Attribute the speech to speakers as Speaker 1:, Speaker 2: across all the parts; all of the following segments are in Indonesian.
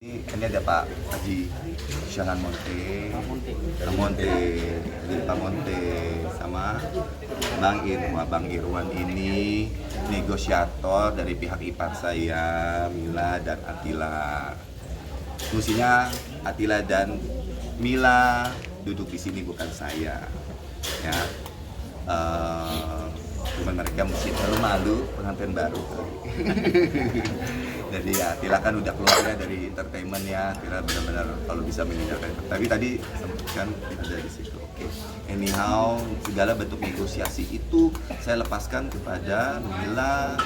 Speaker 1: Ini ada Pak Haji Syahan Monte, Pak Monte sama Bang Irwan ini negosiator dari pihak ipar saya, Mila dan Atila. Fungsinya Atila dan Mila duduk di sini bukan saya, ya. Cuman mereka mesti malu pengantin baru. Jadi ya, Tila kan udah keluarnya dari entertainment ya, Tila benar-benar kalau bisa mengingatkan. Tapi tadi kan ada di situ. Oke. Anyhow, segala bentuk negosiasi itu saya lepaskan kepada Mila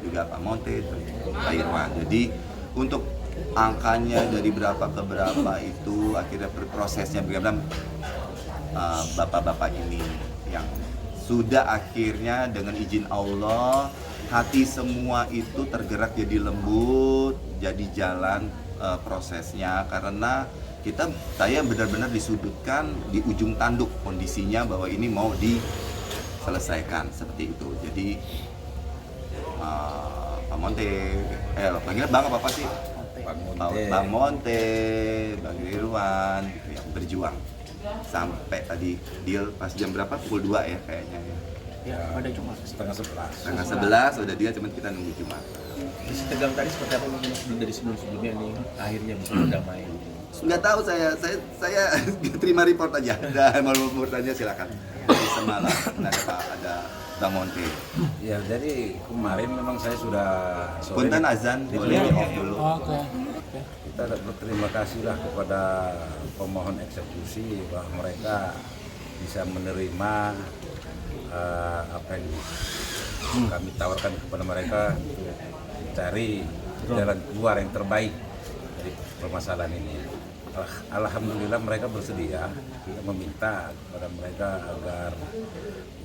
Speaker 1: juga Pak Monte, Pak Irwan. Jadi untuk angkanya dari berapa ke berapa itu akhirnya prosesnya bagaimana bapak-bapak ini yang sudah akhirnya dengan izin Allah hati semua itu tergerak jadi lembut, jadi jalan prosesnya karena saya benar-benar disudutkan di ujung tanduk kondisinya bahwa ini mau diselesaikan seperti itu. Jadi Pak Monte, panggilnya Bang apa sih? Bang Monte, Bang Irwan, gitu ya, berjuang sampai tadi deal pas jam berapa? Pukul 2 ya kayaknya ya.
Speaker 2: Ya, pada Jumat
Speaker 1: setengah 11 udah dia, cuman kita nunggu Jumat.
Speaker 2: Isi tegang tadi seperti apa mungkin dari sebelumnya nih akhirnya bisa berdamai?
Speaker 1: Nggak tahu saya terima report aja. Dan mau bertanya silakan. Jadi semalam ada Bang Monte.
Speaker 3: Ya, jadi kemarin memang saya sudah sore.
Speaker 1: Punten azan boleh di off dulu.
Speaker 4: Oke.
Speaker 3: Kita berterima kasih lah kepada pemohon eksekusi bahwa mereka bisa menerima apa yang kami tawarkan kepada mereka untuk mencari jalan keluar yang terbaik dari permasalahan ini. Alhamdulillah mereka bersedia. Kita meminta kepada mereka agar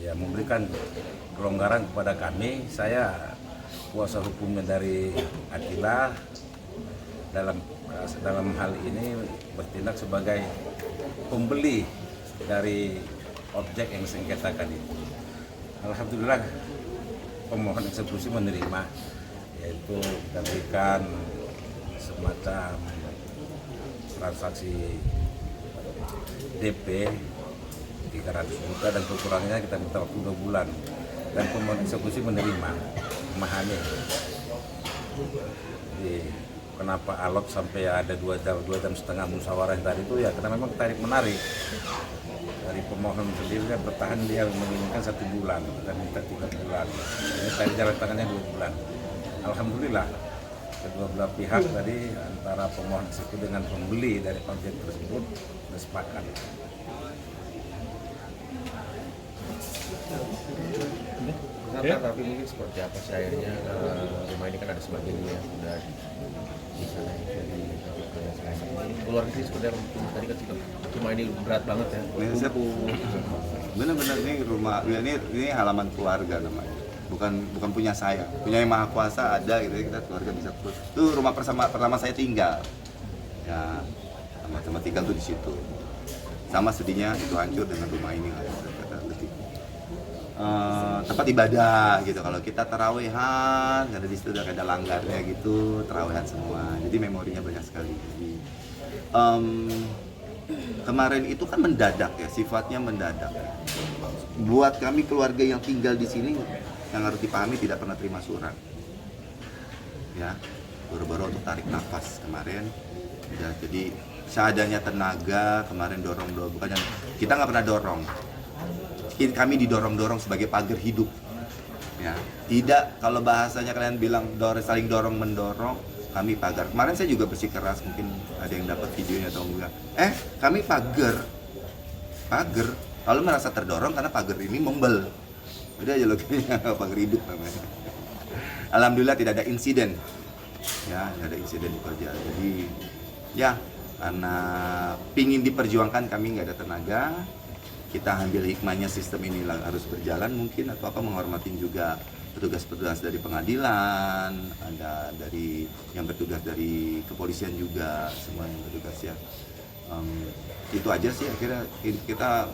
Speaker 3: ya memberikan kelonggaran kepada kami. Saya kuasa hukumnya dari Atila dalam hal ini bertindak sebagai pembeli dari objek yang disengketakan itu. Alhamdulillah pemohon eksekusi menerima, yaitu kita berikan semacam transaksi DP 300 juta dan kekurangannya kita minta waktu 2 bulan, dan pemohon eksekusi menerima, memahami. Jadi kenapa alot sampai ada 2 jam setengah musyawarah yang tadi itu ya karena memang tarik menarik dari pemohon sendiri. Dia bertahan, dia menginginkan 1 bulan dan minta 3 bulan, ini tarik jalan tangannya 2 bulan. Alhamdulillah kedua belah pihak tadi antara pemohon eksekusi dengan pembeli dari objek tersebut bersepakat.
Speaker 2: Tapi mungkin seperti apa sih akhirnya rumah ini kan ada sebagian yang sudah di sana jadi keluarga sih sebenarnya tadi kan rumah ini berat banget ya.
Speaker 1: Benar-benar ini rumah ini halaman keluarga namanya. Bukan punya saya, punya yang maha kuasa ada gitu, kita keluarga bisa itu rumah pertama saya tinggal ya, sama tinggal tuh di situ, sama sedihnya itu hancur dengan rumah ini lah, tempat ibadah gitu. Kalau kita tarawehan ada di situ, udah ada langgarnya gitu, tarawehan semua, jadi memorinya banyak sekali. Jadi, kemarin itu kan mendadak ya, sifatnya mendadak. Buat kami keluarga yang tinggal di sini yang harus dipahami tidak pernah terima surat, ya, baru-baru untuk tarik nafas kemarin, ya, jadi seadanya tenaga kemarin bukannya kita nggak pernah dorong, kami didorong-dorong sebagai pagar hidup, ya, tidak kalau bahasanya kalian bilang saling dorong mendorong, kami pagar. Kemarin saya juga bersikeras, mungkin ada yang dapat videonya atau enggak, kami pagar, kalau merasa terdorong karena pagar ini membel. Udah aja loh, pagar hidup namanya. Alhamdulillah tidak ada insiden, ya, tidak ada insiden itu aja. Jadi ya karena pingin diperjuangkan kami nggak ada tenaga, kita ambil hikmahnya sistem ini harus berjalan mungkin, atau apa, menghormatin juga petugas-petugas dari pengadilan, ada dari yang bertugas dari kepolisian juga, semua yang bertugas ya. Itu aja sih akhirnya kita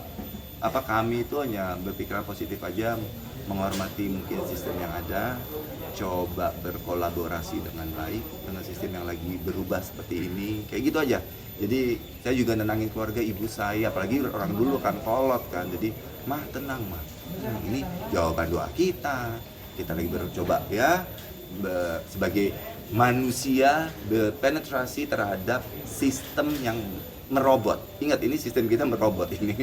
Speaker 1: kami itu hanya berpikiran positif aja, menghormati mungkin sistem yang ada, mencoba berkolaborasi dengan baik dengan sistem yang lagi berubah seperti ini, kayak gitu aja. Jadi saya juga nenangin keluarga ibu saya, apalagi orang dulu kan kolot kan, jadi mah tenang mah, ini jawaban doa kita lagi bercoba ya sebagai manusia berpenetrasi terhadap sistem yang merobot. Ingat, ini sistem kita merobot, ini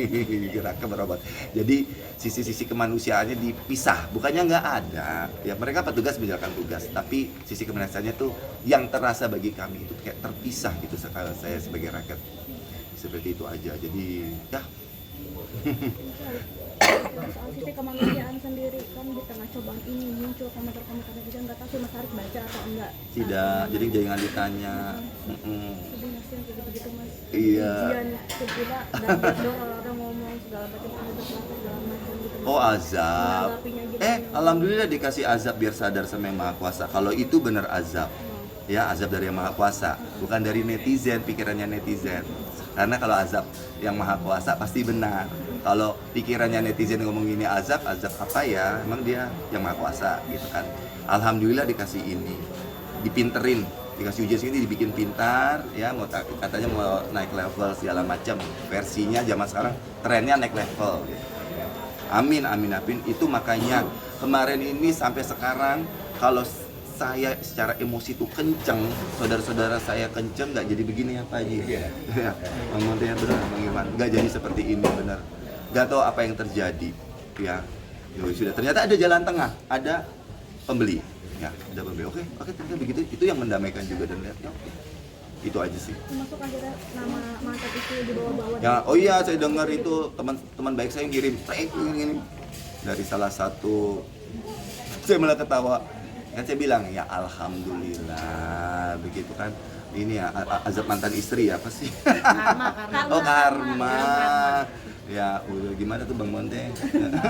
Speaker 1: gerakan merobot. Jadi sisi-sisi kemanusiaannya dipisah, bukannya nggak ada. Ya mereka petugas menjalankan tugas, tapi sisi kemanusiaannya tuh yang terasa bagi kami itu kayak terpisah gitu. Sekali saya sebagai rakyat seperti itu aja. Jadi ya.
Speaker 4: Soal sisi kemanusiaan sendiri kan di tengah cobaan ini muncul komentar-komentar juga, nggak tahu sih Mas Arif baca atau enggak.
Speaker 1: Tidak, jadi jangan ditanya.
Speaker 4: Sedih nggak sih kayak gitu Mas?
Speaker 1: Iya.
Speaker 4: Ujian tiba-tiba dan orang ngomong segala macam ada segala macam gitu.
Speaker 1: Oh azab.
Speaker 4: Menanggapinya gimana?
Speaker 1: Alhamdulillah dikasih azab biar sadar sama Yang Maha Kuasa. Kalau itu benar azab, ya azab dari Yang Maha Kuasa, bukan dari netizen, pikirannya netizen. Karena kalau azab Yang Maha Kuasa pasti benar. Kalau pikirannya netizen ngomong ini azab apa ya? Emang dia Yang Maha Kuasa gitu kan. Alhamdulillah dikasih ini, dipinterin, dikasih ujian sini dibikin pintar, ya katanya mau naik level segala macam. Versinya zaman sekarang trennya naik level. Gitu. Amin. Itu makanya kemarin ini sampai sekarang kalau saya secara emosi itu kenceng, saudara-saudara saya kenceng, nggak jadi begini apa aja. Ya, Bang Monte ya benar, Bang Irwan, nggak jadi seperti ini benar. Nggak tahu apa yang terjadi, ya. Sudah ternyata ada jalan tengah, ada pembeli, ya, ada pembeli. Oke, ternyata begitu. Itu yang mendamaikan juga dan lihat, ya, oke. Itu aja sih.
Speaker 4: Termasuk akhirnya nama mantan istri dibawa-bawa.
Speaker 1: Ya, oh iya saya dengar itu teman baik saya ngirim ini dari salah satu, saya malah ketawa. Kan saya bilang ya alhamdulillah begitu kan. Ini ya azab mantan istri apa sih?
Speaker 4: Karma.
Speaker 1: Oh karma. Ya udah gimana tuh Bang Monte?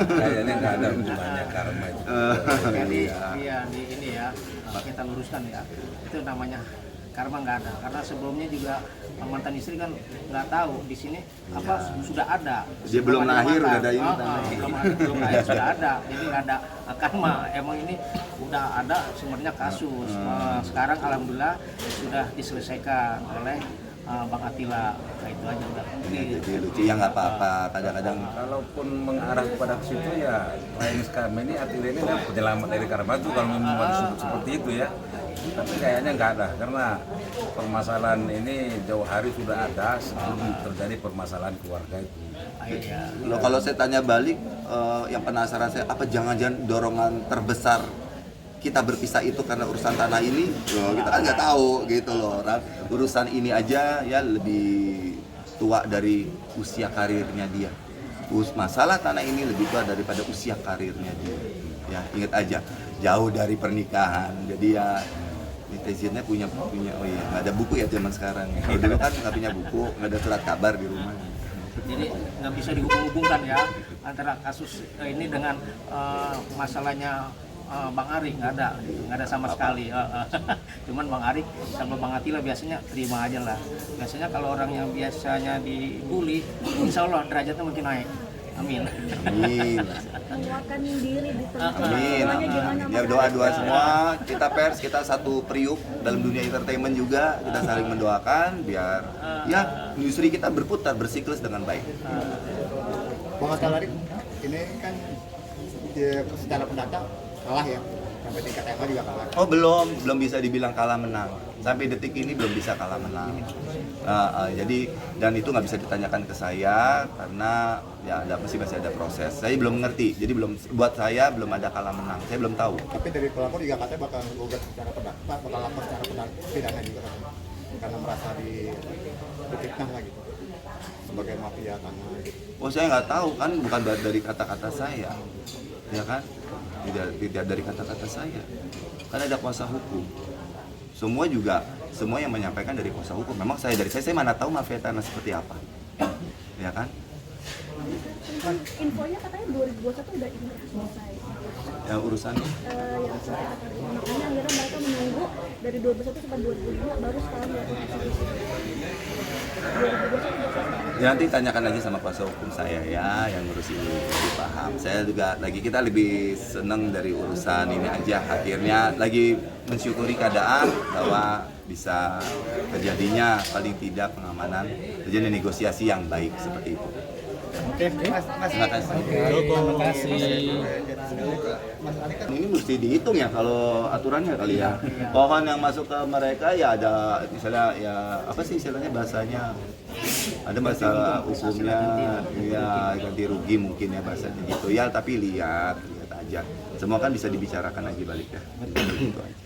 Speaker 3: Kayaknya nggak ada hubungannya karma itu.
Speaker 5: Jadi iya di ini ya kita luruskan ya, itu namanya karma nggak ada, karena sebelumnya juga mantan istri kan nggak tahu di sini apa sudah ada.
Speaker 1: Dia belum lahir udah ada ini.
Speaker 5: Belum lahir sudah ada, jadi nggak ada karma. Emang ini udah ada sebenarnya kasus. Sekarang alhamdulillah sudah diselesaikan oleh Bang Atila. Nah, itu aja udah.
Speaker 1: Jadi lucu ya nggak apa-apa. Kadang-kadang
Speaker 3: Kalaupun mengarah kepada ke situ ya lain kami ini Atila ini kan penyelamat dari karma itu kalau memang disebut seperti itu ya. Tapi kayaknya nggak ada, karena permasalahan ini jauh hari sudah ada sebelum terjadi permasalahan keluarga itu.
Speaker 5: Iya.
Speaker 1: loh, kalau saya tanya balik, yang penasaran saya apa jangan-jangan dorongan terbesar kita berpisah itu karena urusan tanah ini? Loh, kita kan nggak tahu gitu loh. Urusan ini aja ya lebih tua dari usia karirnya dia. Masalah tanah ini lebih tua daripada usia karirnya dia. Ya ingat aja, jauh dari pernikahan. Jadi ya netizennya punya oh iya nggak ada buku ya zaman sekarang. Kalau dulu kan nggak punya buku, nggak ada surat kabar di rumah.
Speaker 5: Jadi nggak bisa dihubung-hubungkan ya antara kasus ini dengan masalahnya Bang Ari, nggak ada sama sekali. Cuman Bang Ari sama Bang Atila biasanya terima aja lah. Biasanya kalau orang yang biasanya dibully, insya Allah derajatnya mungkin naik. Amin.
Speaker 1: Amin.
Speaker 4: Menguatkan diri di tengah
Speaker 1: Amin.
Speaker 4: semuanya gimana
Speaker 1: Ya
Speaker 4: Mas?
Speaker 1: doa-doa semua, kita pers, kita satu priuk dalam dunia entertainment juga, kita saling mendoakan biar ya industri kita berputar bersiklus dengan baik.
Speaker 6: Bang Atalari, ini kan secara pendatang kalah ya, sampai tingkat MA juga kalah.
Speaker 1: Oh belum bisa dibilang kalah menang. Sampai detik ini belum bisa kalah menang. Jadi dan itu nggak bisa ditanyakan ke saya karena ya masih ada proses. Saya belum mengerti. Jadi buat saya belum ada kalah menang. Saya belum tahu.
Speaker 6: Tapi dari pelapor juga katanya bakal gugat secara perdata, bakal lapor secara pidana juga kan, karena merasa difitnah lah gitu sebagai mafia tanah. Gitu.
Speaker 1: Oh saya nggak tahu kan, bukan dari kata-kata saya, ya kan? Tidak dari kata-kata saya. Kan ada kuasa hukum. Semua yang menyampaikan dari kuasa hukum. Memang saya mana tahu mafia tanah seperti apa, ya kan?
Speaker 4: Infonya katanya 2021 udah selesai.
Speaker 1: Yang urusannya?
Speaker 4: Yang sampai kata ini. Makanya akhirnya mereka menunggu dari 2021 sampai 2025 baru sekarang dilakukan eksekusi. 2021 udah selesai.
Speaker 1: Ya, nanti tanyakan aja sama kuasa hukum saya ya, yang ngurus ini lebih paham. Saya juga kita lebih seneng dari urusan ini aja. Akhirnya lagi mensyukuri keadaan bahwa bisa terjadinya paling tidak pengamanan, terjadi negosiasi yang baik seperti itu. Terima kasih.
Speaker 7: Terima kasih.
Speaker 1: Ini mesti dihitung ya kalau aturannya kali ya. Pohon yang masuk ke mereka ya ada misalnya ya apa sih istilahnya bahasanya, ada masalah hukumnya ya ganti rugi mungkin ya bahasanya gitu ya, tapi lihat aja. Semua kan bisa dibicarakan lagi balik ya. Gitu aja.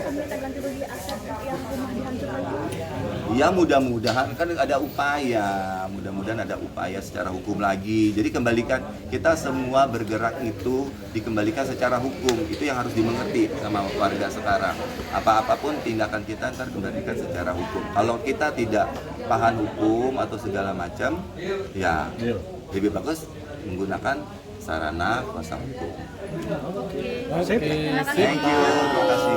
Speaker 4: Minta ganti rugi aset yang rumah dihancurkan itu.
Speaker 1: Ya mudah-mudahan kan ada upaya, mudah-mudahan ada upaya secara hukum lagi. Jadi kembalikan, kita semua bergerak itu dikembalikan secara hukum. Itu yang harus dimengerti sama warga sekarang. Apa-apapun tindakan kita ntar kembalikan secara hukum. Kalau kita tidak paham hukum atau segala macam, ya lebih bagus menggunakan sarana kuasa hukum.
Speaker 7: Oke.
Speaker 1: Thank you. Terima kasih.